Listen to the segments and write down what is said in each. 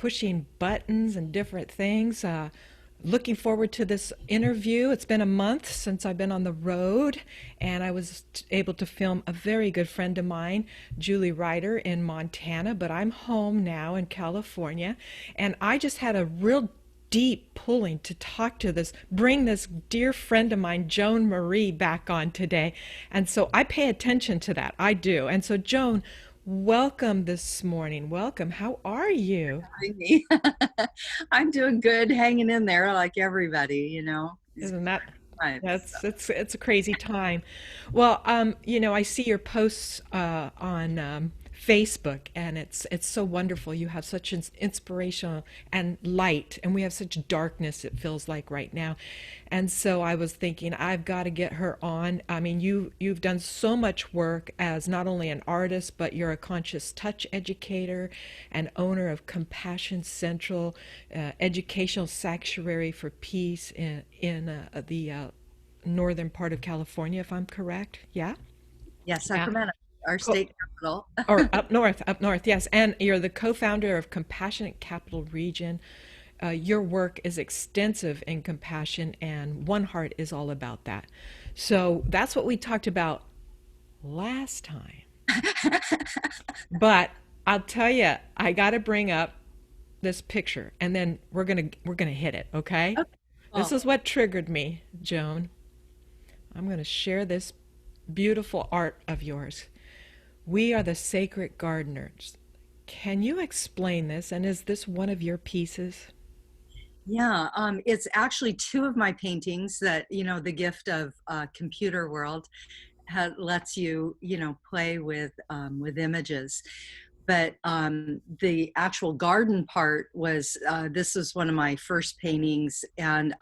pushing buttons and different things. Looking forward to this interview. It's been a month since I've been on the road, and I was able to film a very good friend of mine, Julie Ryder, in Montana, but I'm home now in California, and I just had a real deep pulling to talk to bring this dear friend of mine, Joan Marie, back on today. And so I pay attention to that. I do. And so, Joan, welcome this morning. Welcome. How are you? Me. I'm doing good, hanging in there like everybody, These Isn't that times. it's a crazy time. Well, I see your posts on Facebook, and it's so wonderful. You have such an inspiration and light, and we have such darkness, it feels like right now. And so I was thinking I've got to get her on. I mean, you've done so much work as not only an artist, but you're a conscious touch educator and owner of Compassion Central, educational sanctuary for peace in the northern part of California, if I'm correct. Yeah? Yes, Yeah. Sacramento, our Co- state capital. or up north, yes. And you're the co-founder of Compassionate Capital Region. Your work is extensive in compassion, and WonHeart is all about that. So that's what we talked about last time. But I'll tell you, I got to bring up this picture, and then we're gonna hit it. Okay? Okay. This Well, is what triggered me, Joan. I'm gonna share this beautiful art of yours. We are the sacred gardeners. Can you explain this? And is this one of your pieces? yeah, it's actually two of my paintings that, the gift of computer world lets you, play with images. But the actual garden part was this was one of my first paintings, and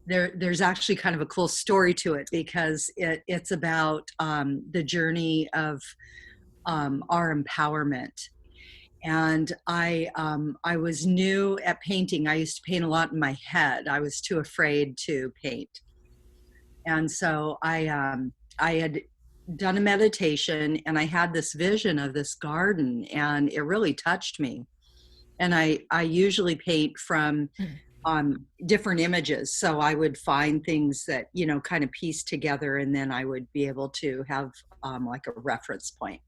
there's actually kind of a cool story to it because it's about the journey of our empowerment. And I was new at painting. I used to paint a lot in my head. I was too afraid to paint, and so I had done a meditation, and I had this vision of this garden, and it really touched me. And I usually paint from different images, so I would find things that kind of piece together, and then I would be able to have like a reference point.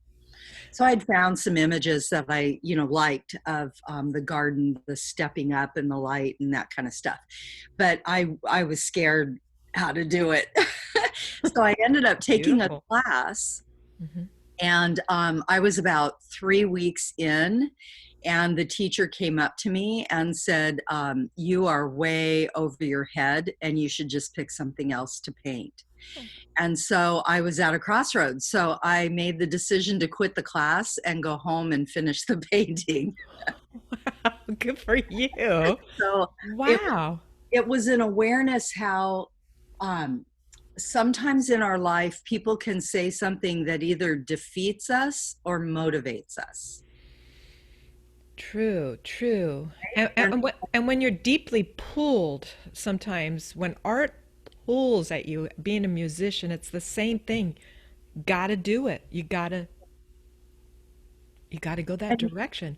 So I'd found some images that I liked of the garden, the stepping up and the light and that kind of stuff, but I was scared how to do it. So I ended up taking a Beautiful. class, Hmm. and I was about 3 weeks in, and the teacher came up to me and said, you are way over your head, and you should just pick something else to paint. And so I was at a crossroads. So I made the decision to quit the class and go home and finish the painting. Good for you. So it, Wow. it was an awareness how um, sometimes in our life, people can say something that either defeats us or motivates us. True, true. And And when you're deeply pulled, sometimes when art pulls at you, being a musician, it's the same thing. Gotta do it. You gotta go that and direction.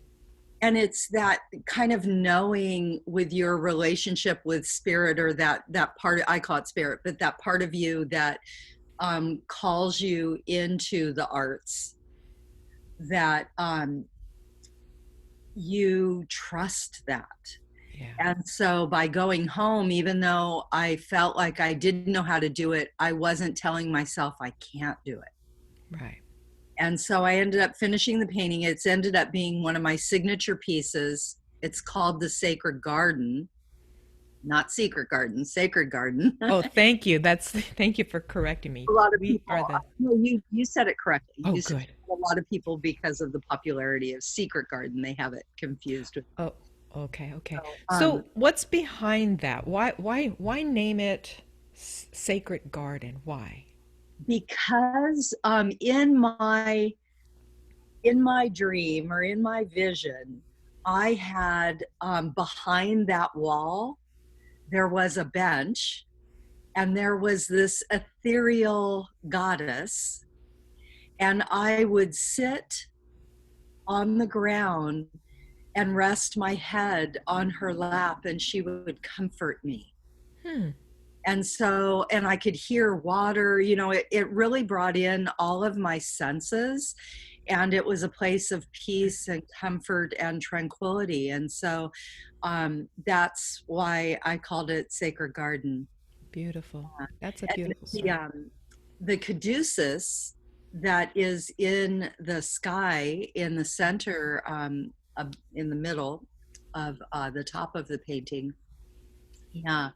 and it's that kind of knowing with your relationship with spirit, or that part, I call it spirit, but that part of you that calls you into the arts, that you trust that. Yeah, And so by going home, even though I felt like I didn't know how to do it, I wasn't telling myself I can't do it. right. And so I ended up finishing the painting. It's ended up being one of my signature pieces. It's called The Sacred Garden, not Secret Garden, Sacred Garden. Oh, thank you. Thank you for correcting me. A lot of We people, are the no, you said it correctly. Oh, You said good. a lot of people, because of the popularity of Secret Garden, they have it confused with. Oh, okay, okay. So, So what's behind that? Why name it Sacred Garden? Why? because in my dream, or in my vision, I had behind that wall there was a bench, and there was this ethereal goddess, and I would sit on the ground, and rest my head on her lap, and she would comfort me. Hmm. And so, and I could hear water, it really brought in all of my senses, and it was a place of peace and comfort and tranquility. And so that's why I called it Sacred Garden. Beautiful. That's a And beautiful story. the caduceus that is in the sky in the center, in the middle of the top of the painting, yeah,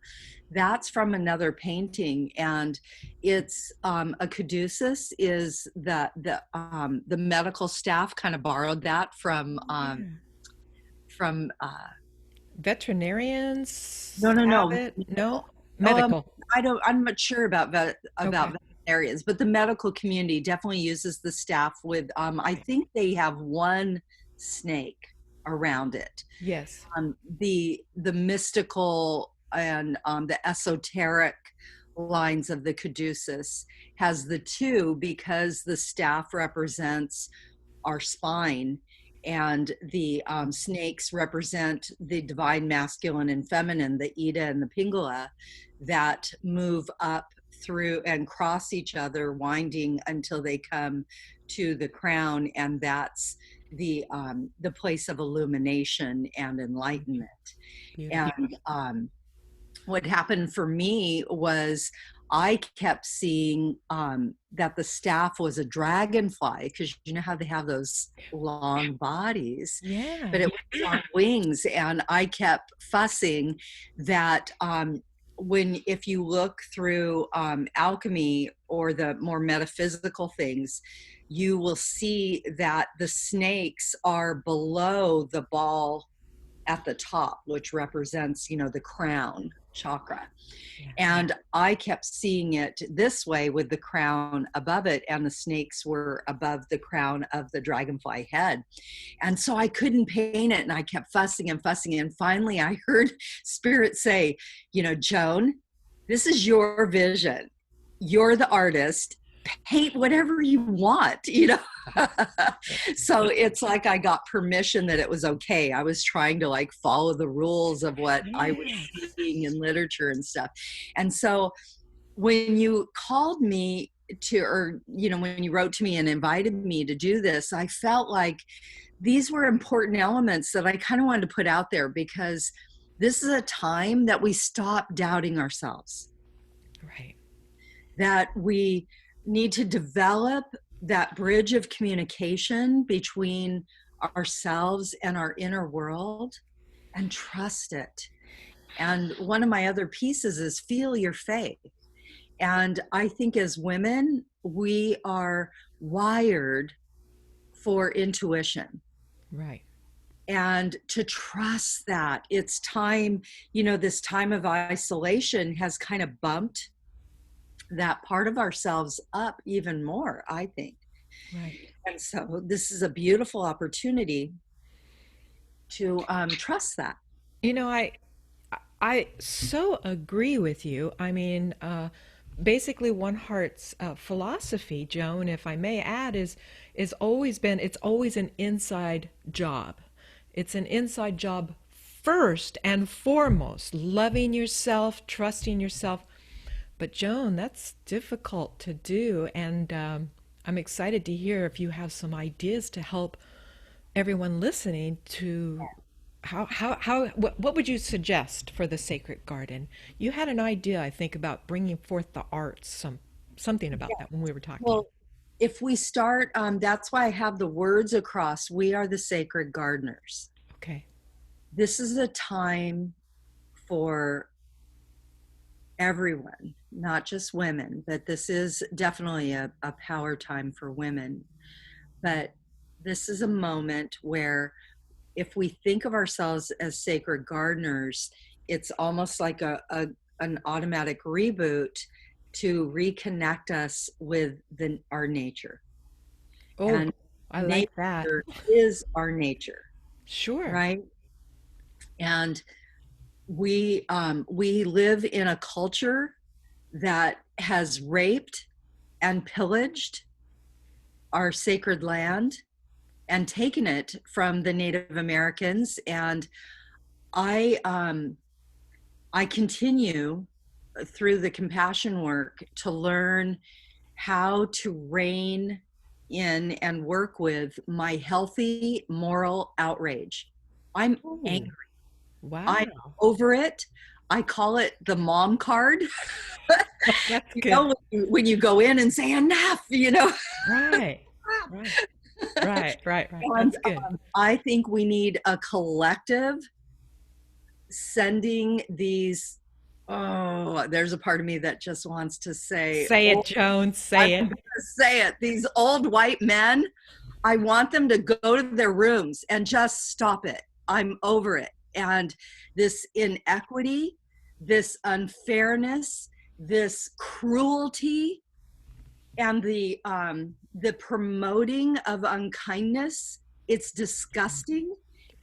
that's from another painting, and it's a caduceus is the medical staff kind of borrowed that Yeah. from Veterinarians no, no, have no, it? No? um, Medical. I'm not sure about Okay. veterinarians, but the medical community definitely uses the staff with I Right. think they have one snake around it. Yes. The mystical and the esoteric lines of the caduceus has the two, because the staff represents our spine, and the snakes represent the divine masculine and feminine, the Ida and the Pingala, that move up through and cross each other, winding until they come to the crown, and that's the place of illumination and enlightenment. Beautiful. And what happened for me was I kept seeing that the staff was a dragonfly, because you know how they have those long bodies, Yeah. but it was on wings. And I kept fussing that if you look through alchemy or the more metaphysical things, you will see that the snakes are below the ball at the top, which represents, the crown chakra. Yeah. And I kept seeing it this way, with the crown above it, and the snakes were above the crown of the dragonfly head. And so I couldn't paint it, and I kept fussing and fussing. And finally I heard Spirit say, Joan, this is your vision. You're the artist. Paint whatever you want. So it's like I got permission that it was okay. I was trying to like follow the rules of what I was Yes. seeing in literature and stuff. And so when you called me to, or when you wrote to me and invited me to do this, I felt like these were important elements that I kind of wanted to put out there, because this is a time that we stop doubting ourselves, Right. that we need to develop that bridge of communication between ourselves and our inner world, and trust it. And one of my other pieces is feel your faith. And I think as women, we are wired for intuition, Right. and to trust that it's time. This time of isolation has kind of bumped that part of ourselves up even more, I think. Right. And so this is a beautiful opportunity to trust that. I so agree with you. I mean, basically, One Heart's philosophy, Joan, if I may add, is always been it's always an inside job. It's an inside job first and foremost, loving yourself, trusting yourself. But Joan, that's difficult to do, and I'm excited to hear if you have some ideas to help everyone listening to what would you suggest for the sacred garden? You had an idea, I think, about bringing forth the arts, something about that when we were talking. Well, if we start, that's why I have the words across. We are the sacred gardeners. Okay. This is a time for everyone, not just women, but this is definitely a power time for women. But this is a moment where, if we think of ourselves as sacred gardeners, it's almost like an automatic reboot to reconnect us with our nature. Oh, And I like that. nature is our nature, Sure. right? And we live in a culture that has raped and pillaged our sacred land, and taken it from the Native Americans. And I I continue through the compassion work to learn how to rein in and work with my healthy moral outrage. I'm Oh, angry. I'm wow. over it. I call it the mom card. That's You good. know, when you go in and say enough, you know. Right. Right. Right. Right. Right. And That's good. I think we need a collective sending these. Oh, there's a part of me that just wants to say, Say oh, it, Joan. I'm Say it. going to say it. These old white men, I want them to go to their rooms and just stop it. I'm over it. And this inequity, this unfairness, this cruelty, and the promoting of unkindness, it's disgusting.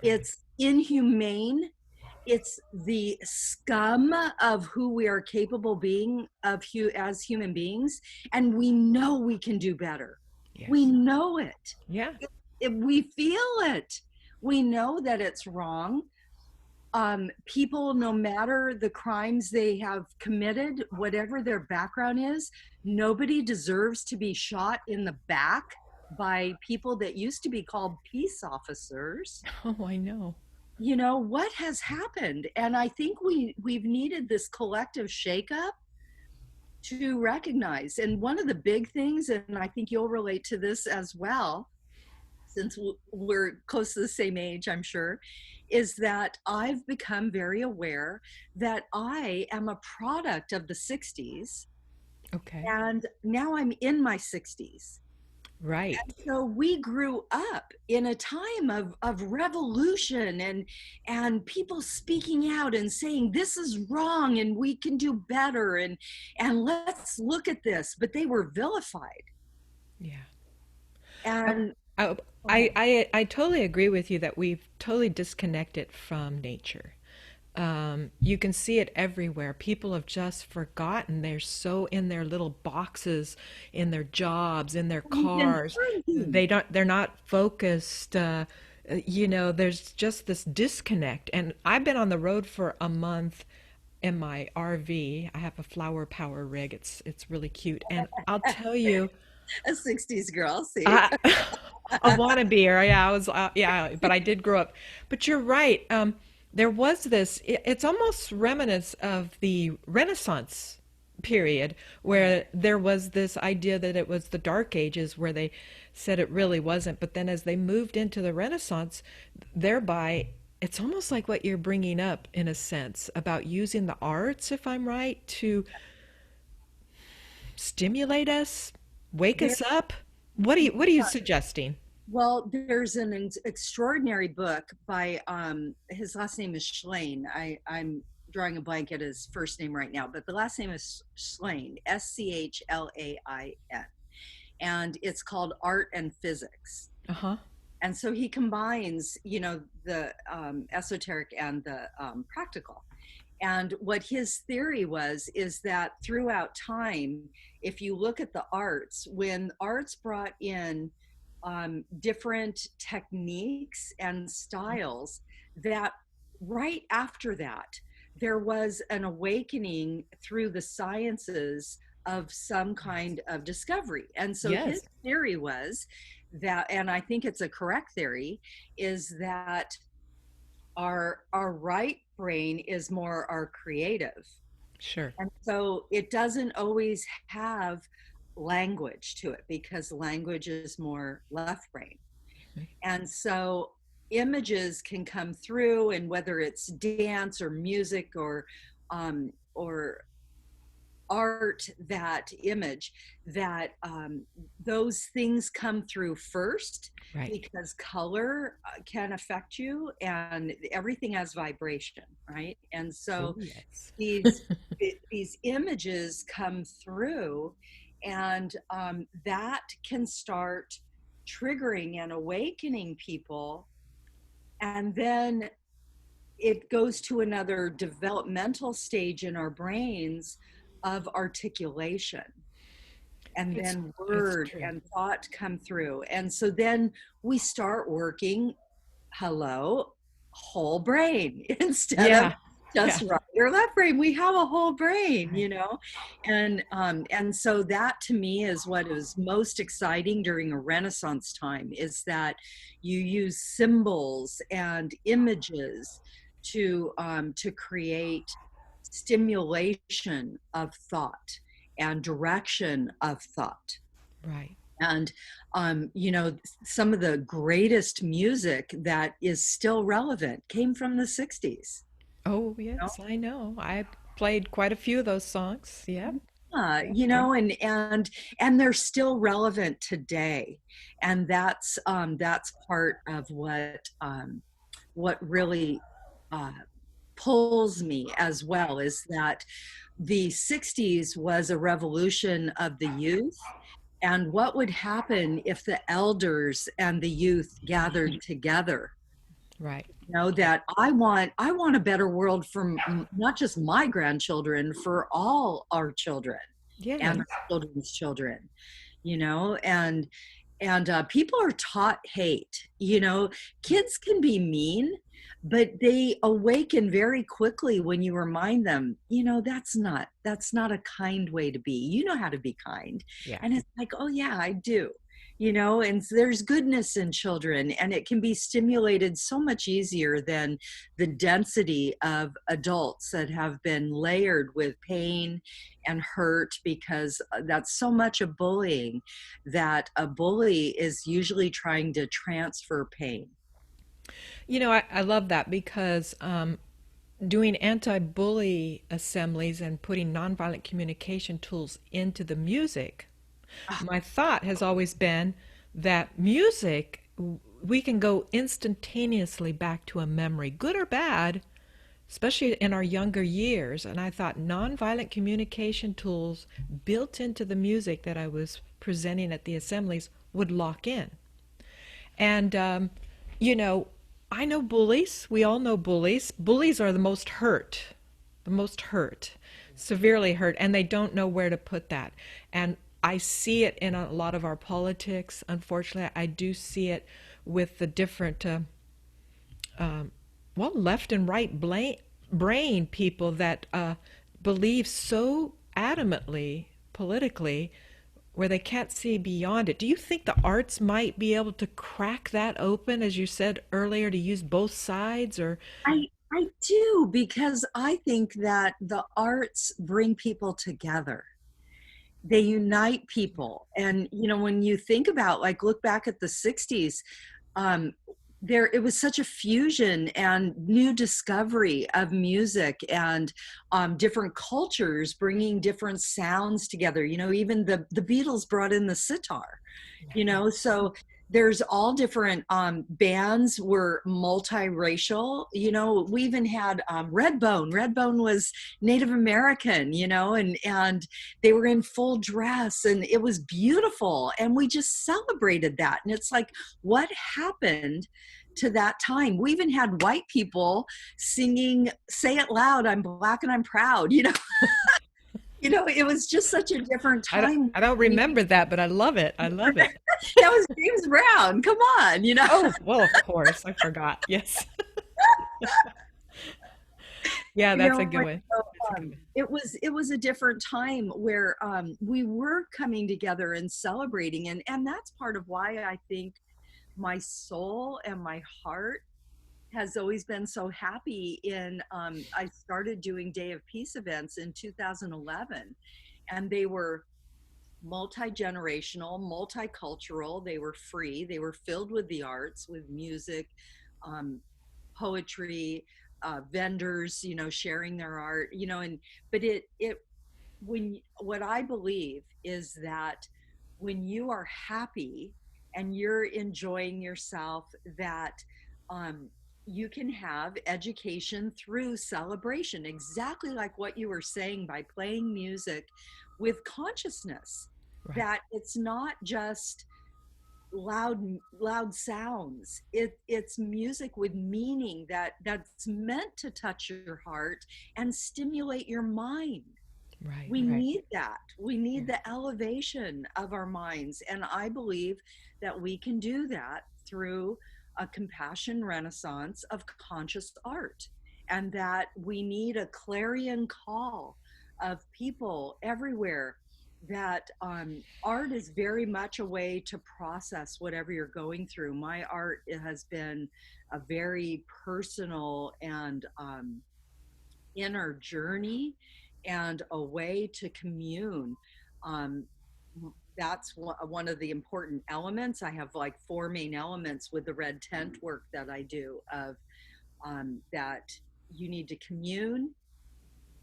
Right. It's inhumane. It's the scum of who we are capable being of as human beings, and we know we can do better. We Yes. know it. Yeah. We feel it. We know that it's wrong. People, no matter the crimes they have committed, whatever their background is, nobody deserves to be shot in the back by people that used to be called peace officers. Oh, I know. You know what has happened, and I think we've needed this collective shakeup to recognize. And one of the big things, and I think you'll relate to this as well, since we're close to the same age, I'm sure, is that I've become very aware that I am a product of the 60s, Okay. and now I'm in my 60s. Right. So we grew up in a time of revolution and people speaking out and saying this is wrong and we can do better and let's look at this, but they were vilified. Yeah. I, And I, go ahead. I totally agree with you that we've totally disconnected from nature. You can see it everywhere. People have just forgotten. They're so in their little boxes, in their jobs, in their We've been cars. quarantined. They're not focused. There's just this disconnect. And I've been on the road for a month in my RV. I have a flower power rig. It's really cute. And I'll tell you, A 60s girl, see. I, a wannabe, or yeah, I was, yeah, but I did grow up. But you're right. There was this. It's almost remnants of the Renaissance period, where there was this idea that it was the Dark Ages, where they said it really wasn't. But then, as they moved into the Renaissance, thereby, it's almost like what you're bringing up in a sense about using the arts, if I'm right, to stimulate us, wake There, us up. What are you suggesting? well, there's an extraordinary book by his last name is Schlain. I'm drawing a blank at his first name right now, but the last name is Schlain, Schlain, and it's called Art and Physics. Uh-huh. And so he combines, you know, the esoteric and the practical. And what his theory was is that throughout time, if you look at the arts, when arts brought in different techniques and styles, that right after that, there was an awakening through the sciences of some kind of discovery. And so his Yes. theory was that, and I think it's a correct theory, is that our right brain is more our creative, Sure. and so it doesn't always have language to it because language is more left brain. And so images can come through, and whether it's dance or music or art, that image, that those things come through first, Right. because color can affect you and everything has vibration, right? And Oh, so yes. these these images come through, and that can start triggering and awakening people, and then it goes to another developmental stage in our brains of articulation. and It's then it's word true. and thought come through. And so then we start working, hello, whole brain instead of Yeah. Yeah. just right or left brain. We have a whole brain, Right. and so that to me is what is most exciting during a Renaissance time, is that you use symbols and images to create stimulation of thought and direction of thought. Right. And some of the greatest music that is still relevant came from the 60s. Oh, You know? yes, I know. I played quite a few of those songs. Yep. Yep. And they're still relevant today. And that's part of what really uh, pulls me as well, is that the 60s was a revolution of the youth. And what would happen if the elders and the youth gathered together? Right. Right. That I want a better world for not just my grandchildren, for all our children and our Yes. children's children. And people are taught hate. Kids can be mean, but they awaken very quickly when you remind them, that's not a kind way to be. You know how to be kind. Yeah. And it's like, oh yeah, I do. And so there's goodness in children, and it can be stimulated so much easier than the density of adults that have been layered with pain and hurt, because that's so much of bullying, that a bully is usually trying to transfer pain. I love that because doing anti-bully assemblies and putting nonviolent communication tools into the music, Ah, my thought has always been that music, we can go instantaneously back to a memory, good or bad, especially in our younger years. And I thought nonviolent communication tools built into the music that I was presenting at the assemblies would lock in. And, you know, I know bullies. We all know bullies. Bullies are the most hurt, severely hurt, and they don't know where to put that. And I see it in a lot of our politics. Unfortunately, I do see it with the different, left and right brain people that believe so adamantly politically where they can't see beyond it. Do you think the arts might be able to crack that open, as you said earlier, to use both sides? Or I do, because I think that the arts bring people together. They unite people. And when you think about, like, look back at the 60s, um, there it was such a fusion and new discovery of music, and different cultures bringing different sounds together. Even the Beatles brought in the sitar. So there's all different bands were multiracial. We even had Redbone was Native American, and they were in full dress, and it was beautiful, and we just celebrated that. And it's like, what happened to that time? We even had white people singing "Say It Loud, I'm Black and I'm Proud." It was just such a different time. I don't remember that, but I love it. I love it. That was James Brown. Come on. Oh, well, of course. I forgot. Yes. Yeah, that's a good one. So, That's a good one. it was a different time where we were coming together and celebrating, and that's part of why I think my soul and my heart has always been so happy. I started doing Day of Peace events in 2011, and they were multi-generational, multicultural. They were free. They were filled with the arts, with music, um, poetry, vendors, sharing their art, and but it when what I believe is that when you are happy and you're enjoying yourself, that um, you can have education through celebration, exactly like what you were saying, by playing music with consciousness, Right. that it's not just loud sounds. It's music with meaning, that's meant to touch your heart and stimulate your mind. Right, We right. need that. We Yeah. need the elevation of our minds. And I believe that we can do that through a compassion renaissance of conscious art. And that we need a clarion call of people everywhere, that art is very much a way to process whatever you're going through. My art, it has been a very personal and inner journey and a way to commune. Um, that's one of the important elements. I have like four main elements with the red tent work that I do, of that you need to commune,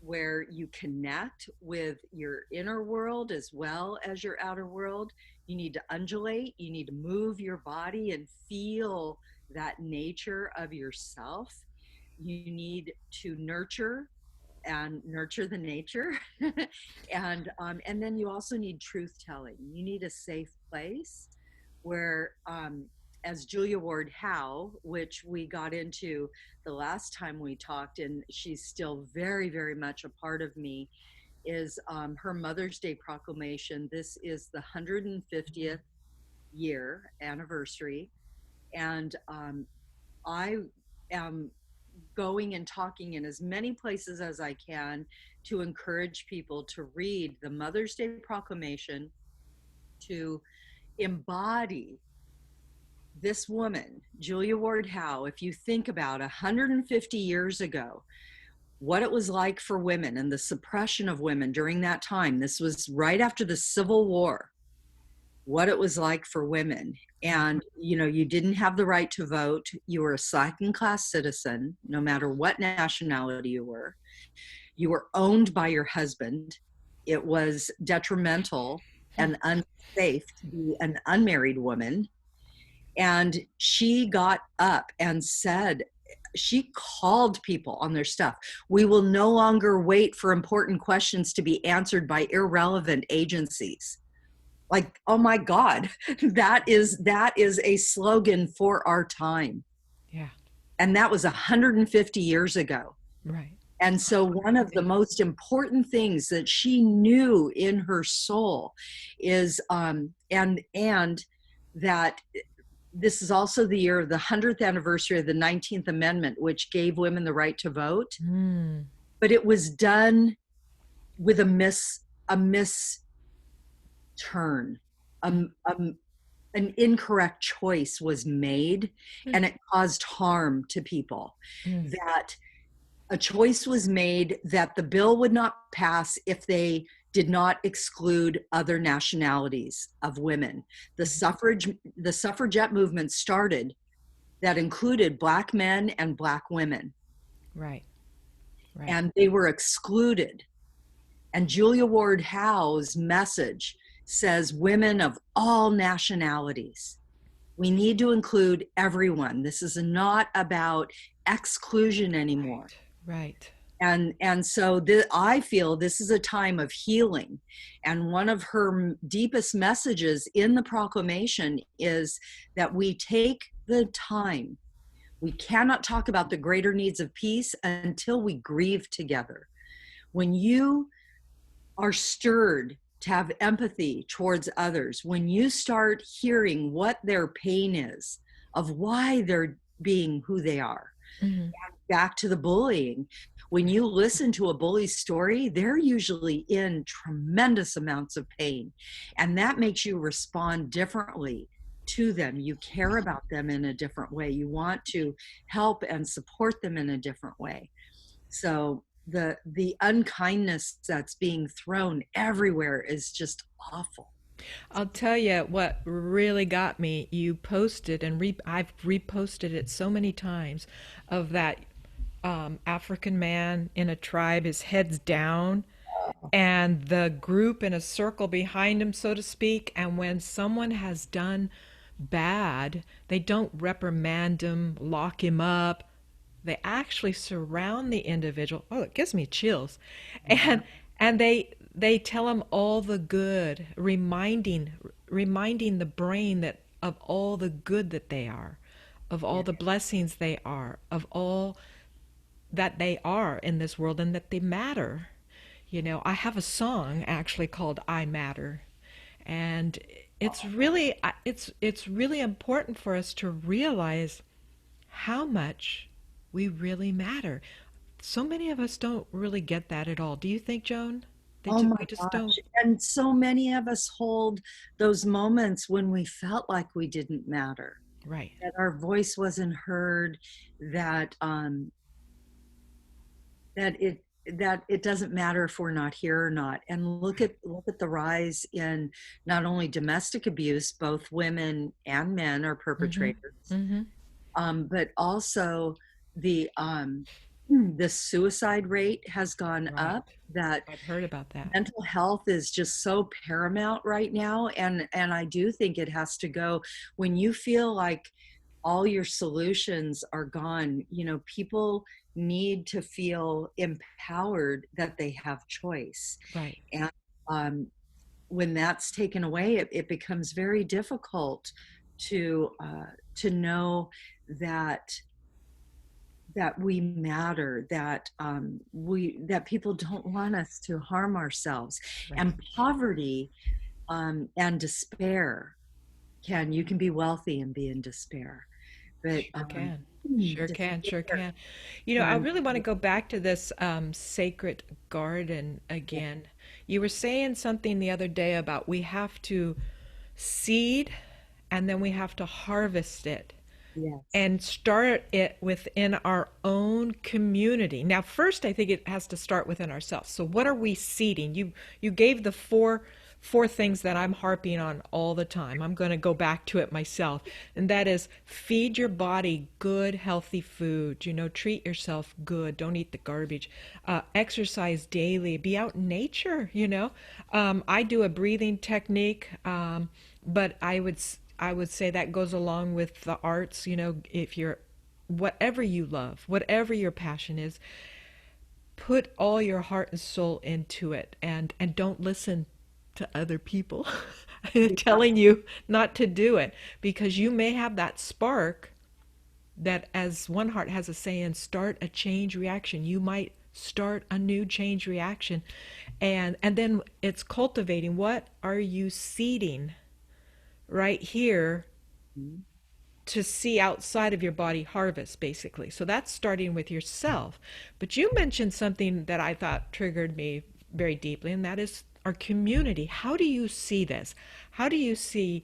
where you connect with your inner world as well as your outer world. You need to undulate, you need to move your body and feel that nature of yourself. You need to nurture and nurture the nature. And then you also need truth telling. You need a safe place where, as Julia Ward Howe, which we got into the last time we talked, and she's still very, very much a part of me, is her Mother's Day proclamation. This is the 150th year anniversary. And I am going and talking in as many places as I can to encourage people to read the Mother's Day Proclamation, to embody this woman, Julia Ward Howe. If you think about 150 years ago, what it was like for women and the suppression of women during that time. This was right after the Civil War. What it was like for women. And, you know, you didn't have the right to vote. You were a second class citizen, no matter what nationality you were. You were owned by your husband. It was detrimental and unsafe to be an unmarried woman. And she got up and said, she called people on their stuff. We will no longer wait for important questions to be answered by irrelevant agencies. Like, oh my God, that is a slogan for our time. Yeah. And that was 150 years ago. Right. And so one of the most important things that she knew in her soul is, and that this is also the year of the 100th anniversary of the 19th Amendment, which gave women the right to vote. Mm. But it was done with a turn. An incorrect choice was made, and it caused harm to people. That a choice was made that the bill would not pass if they did not exclude other nationalities of women. The suffragette movement started, that included Black men and Black women. Right. Right. And they were excluded. And Julia Ward Howe's message says women of all nationalities. We need to include everyone. This is not about exclusion anymore. Right. And so I feel this is a time of healing. And one of her deepest messages in the proclamation is that we take the time. We cannot talk about the greater needs of peace until we grieve together. When you are stirred to have empathy towards others, when you start hearing what their pain is, of why they're being who they are, back to the bullying, when you listen to a bully's story, they're usually in tremendous amounts of pain. And that makes you respond differently to them. You care about them in a different way. You want to help and support them in a different way. So the unkindness that's being thrown everywhere is just awful. I'll tell you what really got me. You posted, and I've reposted it so many times, of that African man in a tribe, his head's down, and the group in a circle behind him, so to speak. And when someone has done bad, they don't reprimand him, lock him up. They actually surround the individual. Oh, it gives me chills. And they tell him all the good, reminding the brain that of all the good that they are, of all the blessings they are, of all that they are in this world, and that they matter. You know, I have a song actually called I Matter, and it's really important for us to realize how much we really matter. So many of us don't really get that at all. Do you think, Joan? Oh my We just don't. gosh. And so many of us hold those moments when we felt like we didn't matter, Right. that our voice wasn't heard, that that it that it doesn't matter if we're not here or not. And Right. look at the rise in not only domestic abuse, both women and men are Mm-hmm. perpetrators, Mm-hmm. but also the the suicide rate has gone Right. up. That I've heard about that. mental health is just so paramount right now, and I do think it has to go. When you feel like all your solutions are gone, you know, people need to feel empowered that they have choice. Right. And um, when that's taken away, it becomes very difficult to know that we matter, that that people don't want us to harm ourselves. Right. And poverty and despair, you can be wealthy and be in despair, but Sure can. Sure can. Sure despair can. You know, I can. really want to go back to this sacred garden again. You were saying something the other day about we have to seed and then we have to harvest it Yes. and start it within our own community. Now, first, I think it has to start within ourselves. So, what are we seeding? You gave the four things that I'm harping on all the time. I'm going to go back to it myself, and that is feed your body good, healthy food. You know, treat yourself good. Don't eat the garbage. Exercise daily. Be out in nature. You know, I do a breathing technique, but I would say that goes along with the arts. You know, if you're whatever you love, whatever your passion is, put all your heart and soul into it, and don't listen to other people Yeah. telling you not to do it, because you may have that spark that, as WonHeart has a saying, start a change reaction. You might start a new change reaction, and then it's cultivating what are you seeding right here Mhm. to see outside of your body harvest, basically. So that's starting with yourself. But you mentioned something that I thought triggered me very deeply, and that is our community. How do you see this? How do you see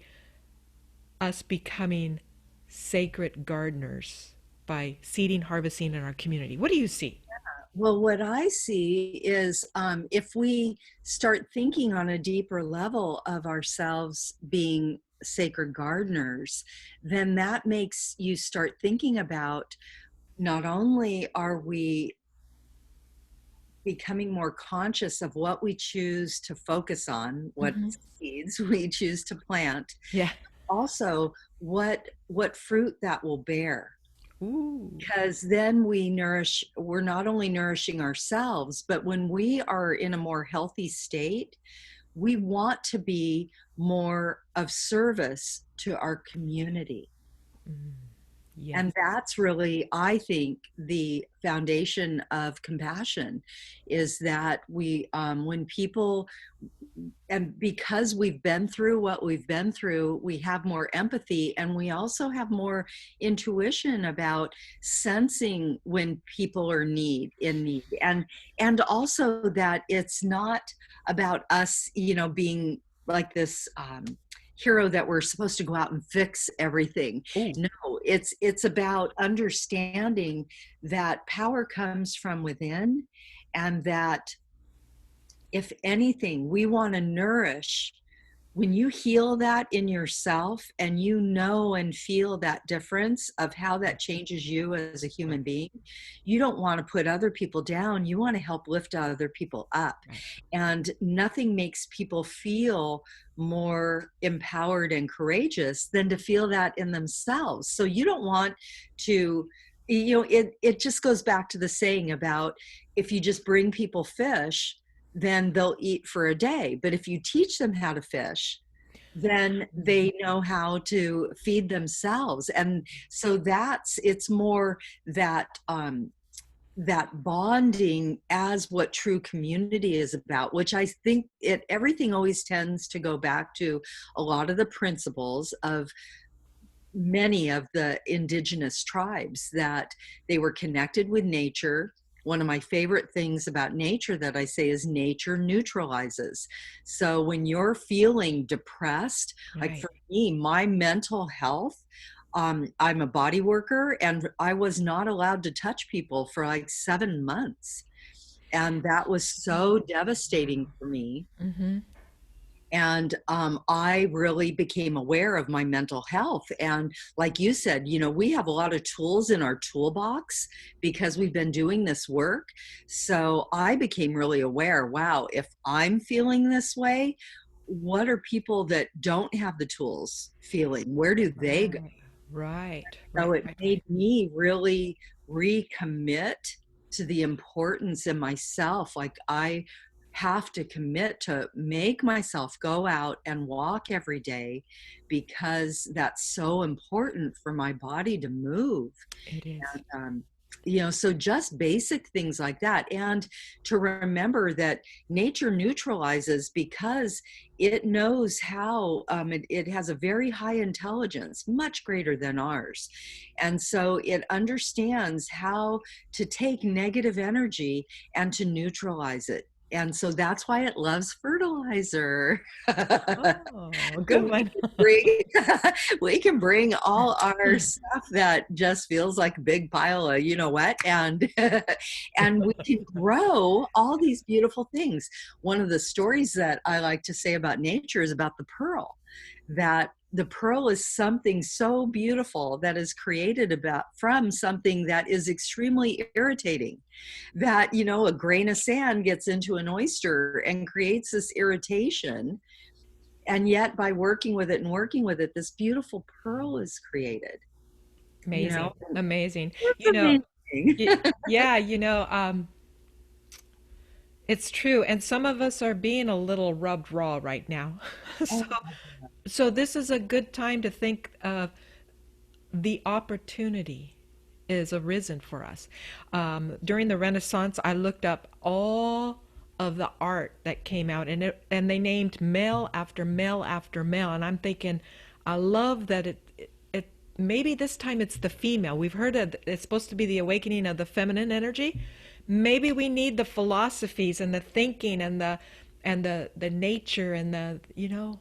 us becoming sacred gardeners by seeding, harvesting in our community? What do you see? Well, what I see is if we start thinking on a deeper level of ourselves being sacred gardeners, then that makes you start thinking about, not only are we becoming more conscious of what we choose to focus on, what Mm-hmm. seeds we choose to plant, Yeah. also what fruit that will bear. Ooh. Because then we're not only nourishing ourselves, but when we are in a more healthy state, we want to be more of service to our community. Mm. Yes. And that's really, I think, the foundation of compassion, is that when people, and because we've been through what we've been through, we have more empathy, and we also have more intuition about sensing when people are in need, and also that it's not about us, you know, being like this hero that we're supposed to go out and fix everything. Ooh. No, it's about understanding that power comes from within, and that if anything, we want to nourish. When you heal that in yourself and you know and feel that difference of how that changes you as a human Right. being, you don't want to put other people down. You want to help lift other people up. Right. And nothing makes people feel more empowered and courageous than to feel that in themselves. So you don't want to, you know, it just goes back to the saying about, if you just bring people fish, then they'll eat for a day. But if you teach them how to fish, then they know how to feed themselves. And so it's more that that bonding as what true community is about, which I think everything always tends to go back to a lot of the principles of many of the indigenous tribes, that they were connected with nature. One of my favorite things about nature that I say is nature neutralizes. So when you're feeling depressed, like Right. for me, my mental health, I'm a body worker and I was not allowed to touch people for like 7 months. And that was so devastating for me. Mm-hmm. And I really became aware of my mental health. And like you said, we have a lot of tools in our toolbox because we've been doing this work. So I became really aware, wow, if I'm feeling this way, what are people that don't have the tools feeling? Where do they go? Right. Right. So Right. it Right. made Right. me really recommit to the importance in myself. Like I have to commit to make myself go out and walk every day because that's so important for my body to move. It is. And, so just basic things like that. And to remember that nature neutralizes because it knows how, it has a very high intelligence, much greater than ours. And so it understands how to take negative energy and to neutralize it. And so that's why it loves fertilizer. Oh, So good one. bring, we can bring all our stuff that just feels like a big pile of you know what, and and we can grow all these beautiful things. One of the stories that I like to say about nature is about the pearl, that the pearl is something so beautiful that is created from something that is extremely irritating, that a grain of sand gets into an oyster and creates this irritation, and yet by working with it and working with it, this beautiful pearl is created. you know Amazing. Amazing. it's You know, amazing. yeah, it's true. And some of us are being a little rubbed raw right now. So, Oh, so this is a good time to think of the opportunity is arisen for us. During the Renaissance, I looked up all of the art that came out, and they named male after male after male, and I'm thinking, I love that it maybe this time it's the female. We've heard that it's supposed to be the awakening of the feminine energy. Maybe we need the philosophies and the thinking and the nature and the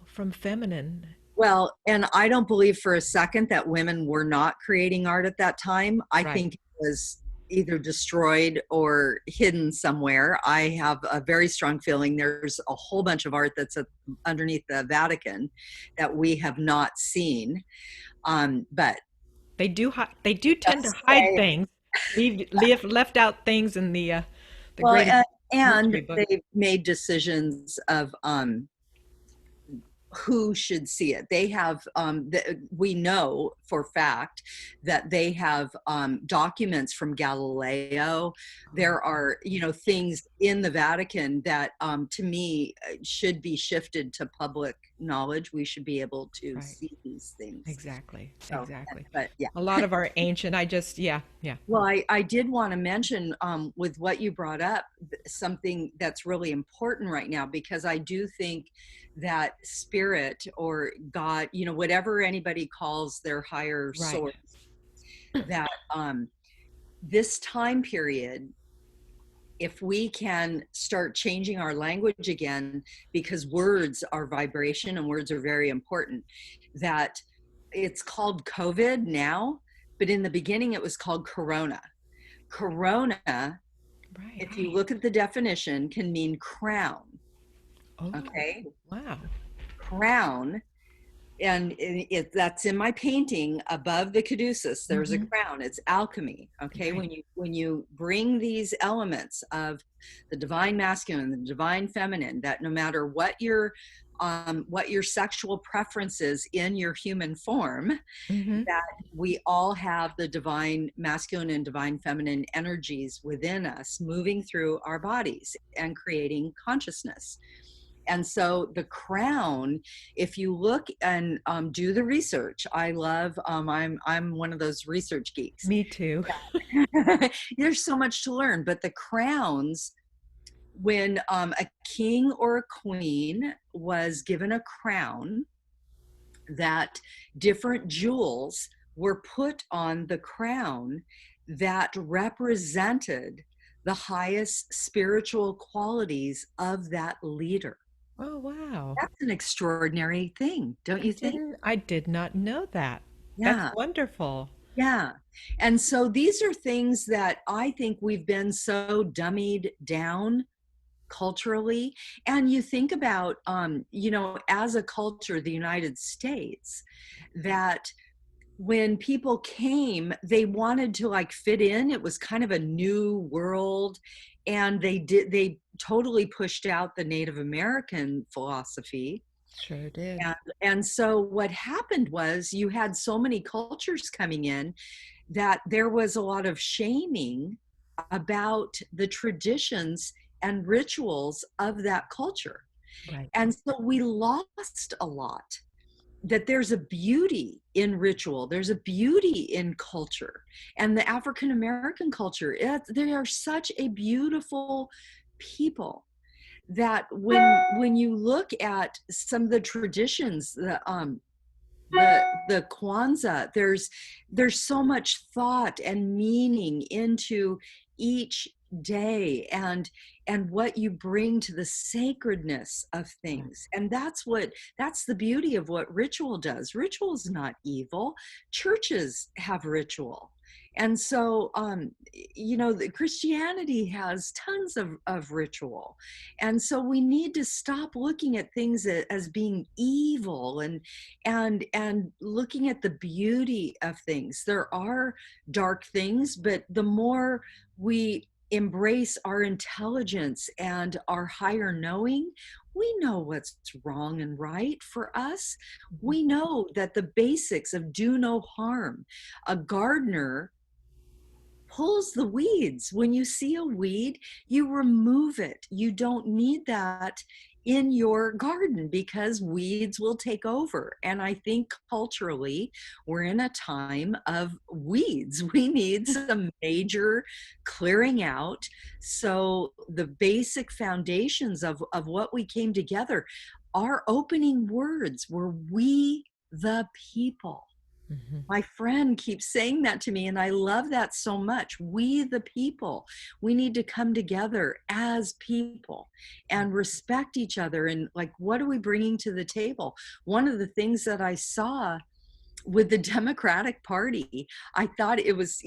from feminine. well, and I don't believe for a second that women were not creating art at that time. I Right. think it was either destroyed or hidden somewhere. I have a very strong feeling there's a whole bunch of art that's underneath the Vatican that we have not seen. But They do tend to just hide say, things, leave left out things in the well, greatest and mystery book. they've made decisions of who should see it. They have, we know for fact that they have documents from Galileo. There are, things in the Vatican that, to me, should be shifted to public knowledge. We should be able to Right. see these things. Exactly. So, Exactly. but yeah. A lot of our ancient. I just yeah yeah. Well, I did want to mention with what you brought up, something that's really important right now, because I do think that spirit or God, whatever anybody calls their higher Right. source, that this time period, if we can start changing our language again, because words are vibration and words are very important, that it's called COVID now, but in the beginning it was called Corona. Corona, Right. if you look at the definition, can mean crown. Oh, Okay, wow. crown, and that's in my painting above the caduceus. There's a Mm-hmm. crown. It's alchemy. Okay, Right. when you bring these elements of the divine masculine, the divine feminine, that no matter what your sexual preferences in your human form, Mm-hmm. that we all have the divine masculine and divine feminine energies within us moving through our bodies and creating consciousness. And so the crown, if you look and do the research, I love, I'm one of those research geeks. Me too. There's so much to learn, but the crowns, when a king or a queen was given a crown, that different jewels were put on the crown that represented the highest spiritual qualities of that leader. Oh, wow. That's an extraordinary thing, don't you think? I did not know that. That's Yeah, wonderful. yeah. And so these are things that I think we've been so dummied down culturally. And you think about, as a culture, the United States, that when people came, they wanted to like fit in. It was kind of a new world. And they totally pushed out the Native American philosophy. Sure did. And so what happened was you had so many cultures coming in that there was a lot of shaming about the traditions and rituals of that culture. Right. And so we lost a lot. That there's a beauty in ritual, there's a beauty in culture. And the African American culture, they are such a beautiful people that when you look at some of the traditions, the Kwanzaa, there's so much thought and meaning into each day and what you bring to the sacredness of things. And that's the beauty of what ritual does. Ritual is not evil. Churches have ritual. And so, the Christianity has tons of ritual. And so we need to stop looking at things as being evil and looking at the beauty of things. There are dark things, but the more we embrace our intelligence and our higher knowing, we know what's wrong and right for us. We know that the basics of do no harm. A gardener pulls the weeds. When you see a weed, you remove it. You don't need that in your garden because weeds will take over. And I think culturally, we're in a time of weeds. We need some major clearing out. So the basic foundations of what we came together, our opening words were "we the people." Mm-hmm. My friend keeps saying that to me, and I love that so much. We, the people, we need to come together as people and respect each other. And like, what are we bringing to the table? One of the things that I saw with the Democratic Party, I thought it was,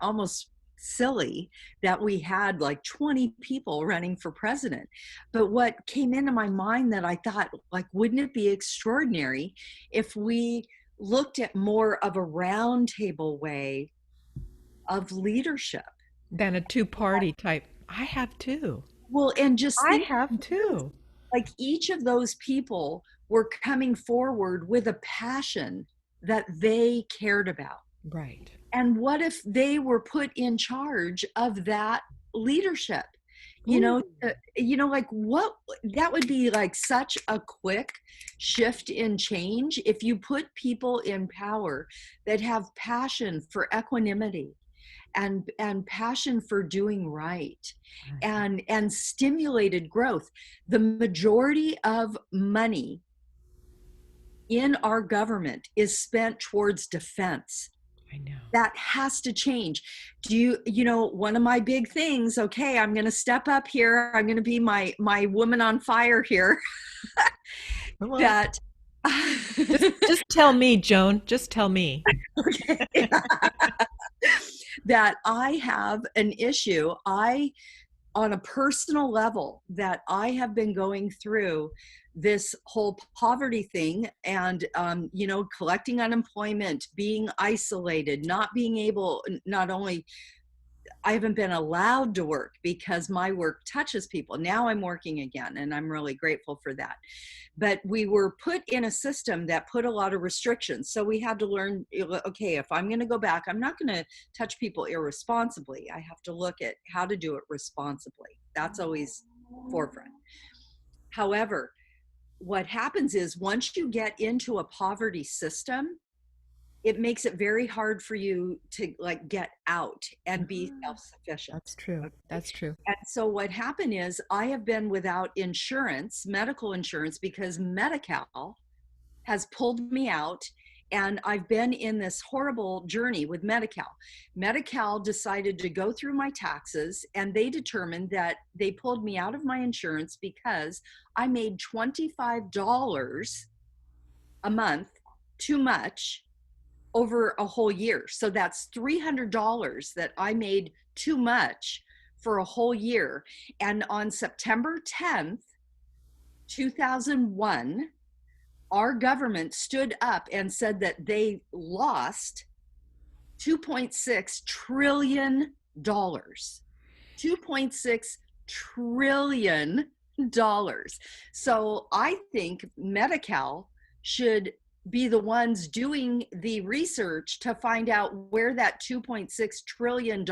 almost silly that we had like 20 people running for president. But what came into my mind that I thought, like, wouldn't it be extraordinary if we looked at more of a roundtable way of leadership? Than a two-party type. I have too. Well, and just I think, have too. like, each of those people were coming forward with a passion that they cared about. Right. And what if they were put in charge of that leadership? Like, what, that would be like such a quick shift in change if you put people in power that have passion for equanimity and passion for doing right and stimulated growth. The majority of money in our government is spent towards defense. I know. That has to change. One of my big things, okay, I'm going to step up here. I'm going to be my woman on fire here. Well, That just tell me, Joan. Just tell me. okay. That I have an issue. On a personal level, that I have been going through this whole poverty thing and, collecting unemployment, being isolated, not being able, not only, I haven't been allowed to work because my work touches people. Now I'm working again, and I'm really grateful for that. But we were put in a system that put a lot of restrictions. So we had to learn, okay, if I'm going to go back, I'm not going to touch people irresponsibly. I have to look at how to do it responsibly. That's always forefront. However, what happens is once you get into a poverty system, it makes it very hard for you to like get out and be Ah, self-sufficient. that's true. Okay. That's true. And so what happened is I have been without insurance, medical insurance, because Medi-Cal has pulled me out, and I've been in this horrible journey with Medi-Cal. Medi-Cal decided to go through my taxes, and they determined that they pulled me out of my insurance because I made $25 a month too much over a whole year. So that's $300 that I made too much for a whole year. And on September 10th, 2001, our government stood up and said that they lost $2.6 trillion. $2.6 trillion. So I think Medi-Cal should be the ones doing the research to find out where that $2.6 trillion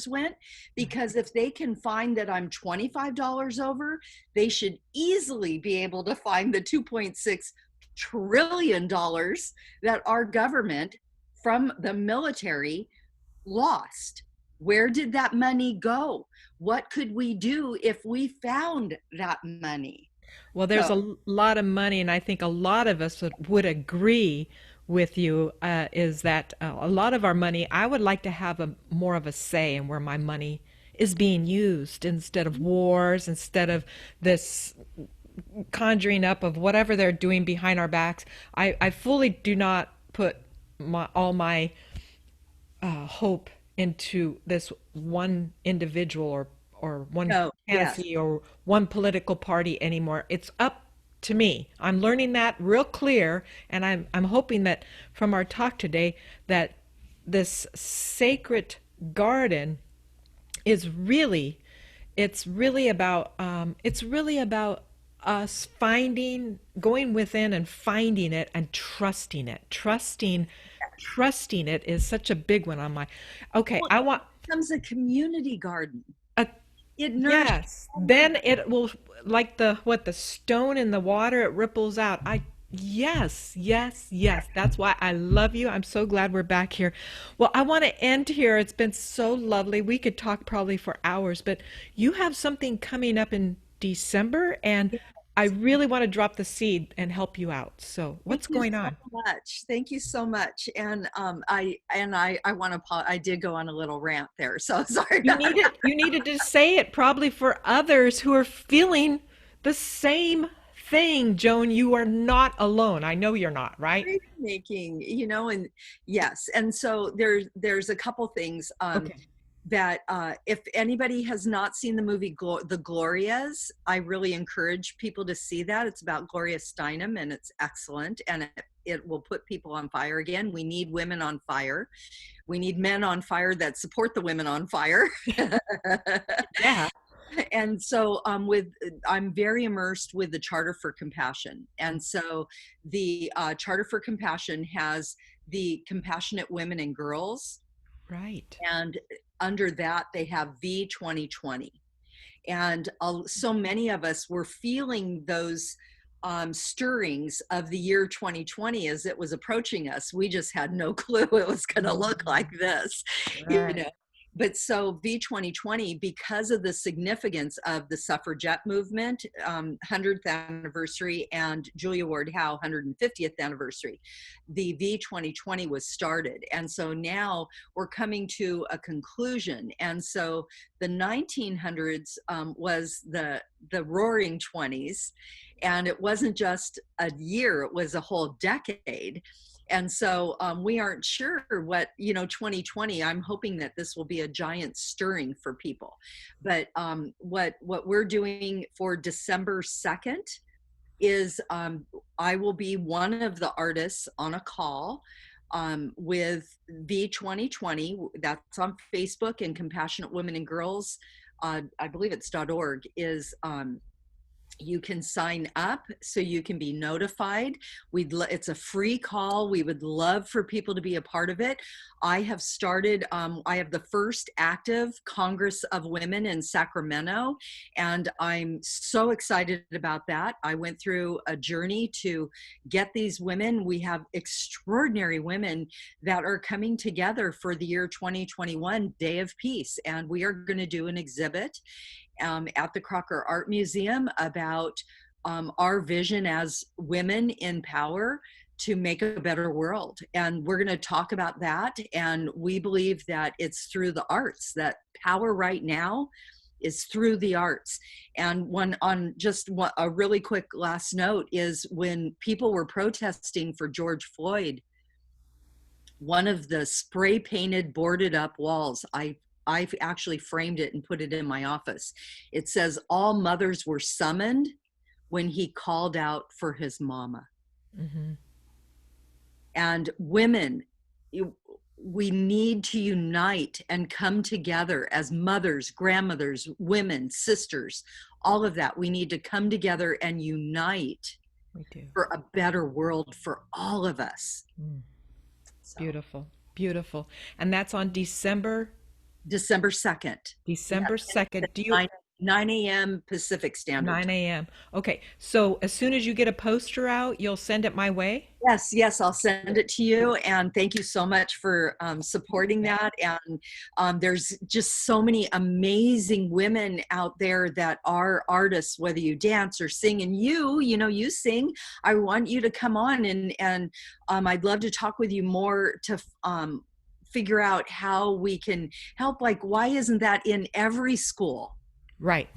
went, because if they can find that I'm $25 over, they should easily be able to find the $2.6 trillion that our government from the military lost. Where did that money go? What could we do if we found that money? Well, there's So a lot of money, and I think a lot of us would agree with you, is that a lot of our money, I would like to have a more of a say in where my money is being used instead of wars, instead of this conjuring up of whatever they're doing behind our backs. I fully do not put all my hope into this one individual or one no, yes. fantasy or one political party anymore. It's up to me. I'm learning that real clear, and I'm hoping that from our talk today that this sacred garden is really it's really about us finding, going within and finding it and trusting it. Trusting it is such a big one on my. Okay, Well, I want. it becomes a community garden. A, It nourishes yes, so much. then it will, like the stone in the water, it ripples out. Yes. That's why I love you. I'm so glad we're back here. Well, I want to end here. It's been so lovely. We could talk probably for hours, but you have something coming up in December, and I really want to drop the seed and help you out. So, Thank what's you going so on? much. Thank you so much. And I want to I did go on a little rant there. So sorry You about need it. You needed to say it probably for others who are feeling the same thing. Joan, you are not alone. I know you're not, right? making, and yes. And so there's a couple things Okay. that if anybody has not seen the movie The Glorias, I really encourage people to see that. It's about Gloria Steinem, and it's excellent, and it will put people on fire again. We need women on fire. We need men on fire that support the women on fire. Yeah. And so I'm very immersed with the Charter for Compassion. And so the Charter for Compassion has the Compassionate Women and Girls, Right. and under that they have V 2020. And so many of us were feeling those stirrings of the year 2020 as it was approaching us. We just had no clue it was going to look like this, you Right. know. But so V 2020, because of the significance of the suffragette movement, 100th anniversary, and Julia Ward Howe 150th anniversary, the V 2020 was started. And so now we're coming to a conclusion. And so the 1900s was the roaring 20s, and it wasn't just a year, it was a whole decade. And so we aren't sure what 2020, I'm hoping that this will be a giant stirring for people. But what we're doing for December 2nd is I will be one of the artists on a call with V 2020. That's on Facebook, and Compassionate Women and Girls, I believe it's .org, is You can sign up so you can be notified. It's a free call. We would love for people to be a part of it. I have started, I have the first active Congress of Women in Sacramento, and I'm so excited about that. I went through a journey to get these women. We have extraordinary women that are coming together for the year 2021 Day of Peace, and we are going to do an exhibit at the Crocker Art Museum about our vision as women in power to make a better world. And we're going to talk about that. And we believe that it's through the arts, that power right now is through the arts. And a really quick last note is when people were protesting for George Floyd, one of the spray painted boarded up walls, I've actually framed it and put it in my office. It says, all mothers were summoned when he called out for his mama. Mm-hmm. And women, we need to unite and come together as mothers, grandmothers, women, sisters, all of that. We need to come together and unite for a better world for all of us. Mm. So. Beautiful, beautiful. And that's on December 2nd. December 2nd. Do you 9 a.m. Pacific Standard 9 a.m. Okay. So as soon as you get a poster out, you'll send it my way? Yes, I'll send it to you. And thank you so much for supporting that. And there's just so many amazing women out there that are artists, whether you dance or sing. And you sing. I want you to come on and I'd love to talk with you more to figure out how we can help. Like, why isn't that in every school? Right.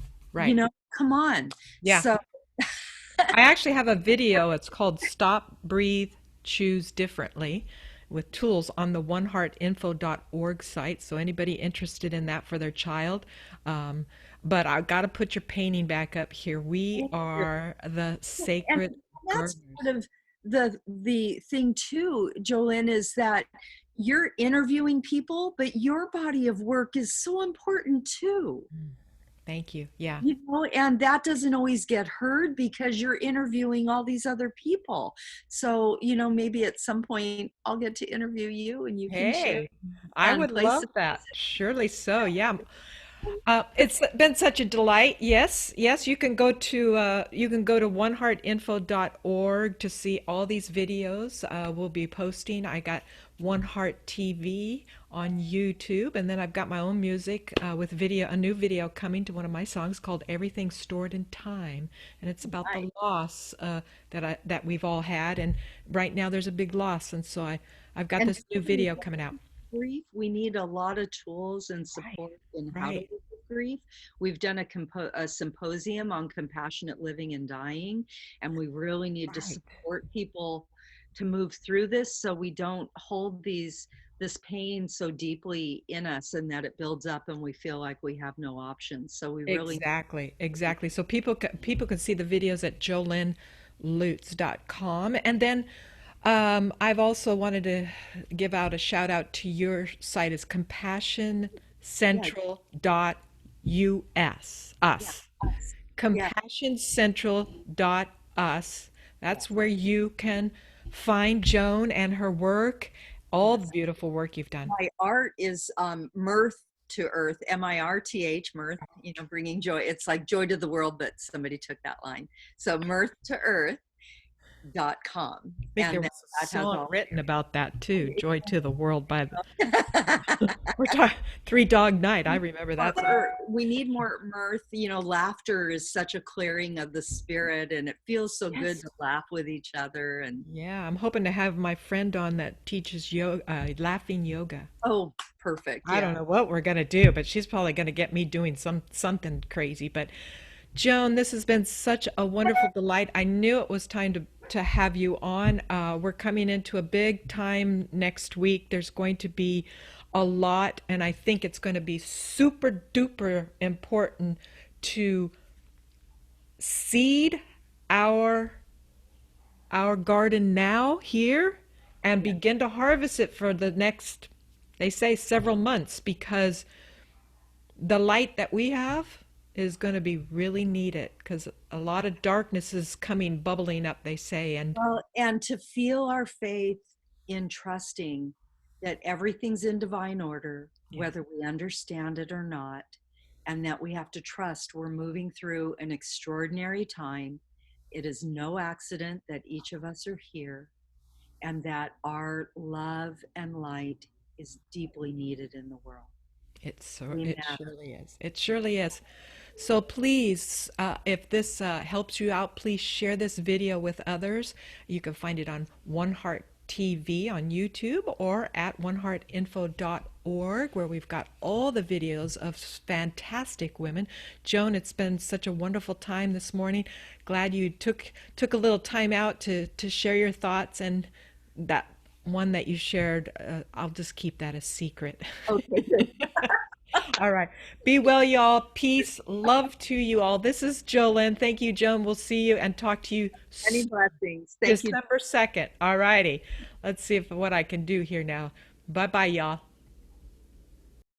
Come on. Yeah. So I actually have a video. It's called Stop, Breathe, Choose Differently with tools on the OneHeartInfo.org site. So anybody interested in that for their child. But I've got to put your painting back up here. We are the sacred. And that's part of the thing too, Joelyn, is that you're interviewing people, but your body of work is so important too. Thank you. Yeah. And that doesn't always get heard because you're interviewing all these other people. So, maybe at some point I'll get to interview you and you can share. I would love that. Surely so. Yeah. It's been such a delight. Yes, you can go to oneheartinfo.org to see all these videos. We'll be posting. I got WonHeart TV on YouTube, and then I've got my own music with a new video coming to one of my songs called "Everything Stored in Time," and it's about the loss that we've all had. And right now there's a big loss, and so I've got this new video coming out. Grief, we need a lot of tools and support in how to live with grief. We've done a symposium on compassionate living and dying, and we really need to support people to move through this so we don't hold this pain so deeply in us and that it builds up and we feel like we have no options. So we really exactly. So people can see the videos at joelynlutz.com. And then I've also wanted to give out a shout out to your site is compassioncentral.us. Compassioncentral.us. That's where you can find Joan and her work, all the beautiful work you've done. My art is mirth to earth, mirth, mirth, bringing joy. It's like joy to the world, but somebody took that line. So mirth to earth. .com. I think there was a song written about that too. Joy to the World by the Three Dog Night. I remember that song. We need more mirth. Laughter is such a clearing of the spirit, and it feels so good to laugh with each other. And yeah, I'm hoping to have my friend on that teaches yoga, laughing yoga. Oh, perfect. I don't know what we're gonna do, but she's probably gonna get me doing something crazy. But Joan, this has been such a wonderful delight. I knew it was time to have you on. We're coming into a big time next week. There's going to be a lot, and I think it's going to be super duper important to seed our garden now here and begin to harvest it for the next, they say, several months, because the light that we have is going to be really needed because a lot of darkness is coming bubbling up, they say. And Well, and to feel our faith in trusting that everything's in divine order, yes, whether we understand it or not, and that we have to trust we're moving through an extraordinary time. It is no accident that each of us are here, and that our love and light is deeply needed in the world. We it matter. surely is. It surely is. So please, if this helps you out, please share this video with others. You can find it on WonHeart TV on YouTube or at oneheartinfo.org, where we've got all the videos of fantastic women. Joan, it's been such a wonderful time this morning. Glad you took a little time out to share your thoughts, and that one that you shared, I'll just keep that a secret. Okay, good. All right. Be well, y'all. Peace, love to you all. This is Joelyn. Thank you, Joan. We'll see you and talk to you Many blessings. Thank you. December 2nd. All righty. Let's see if what I can do here now. Bye bye, y'all.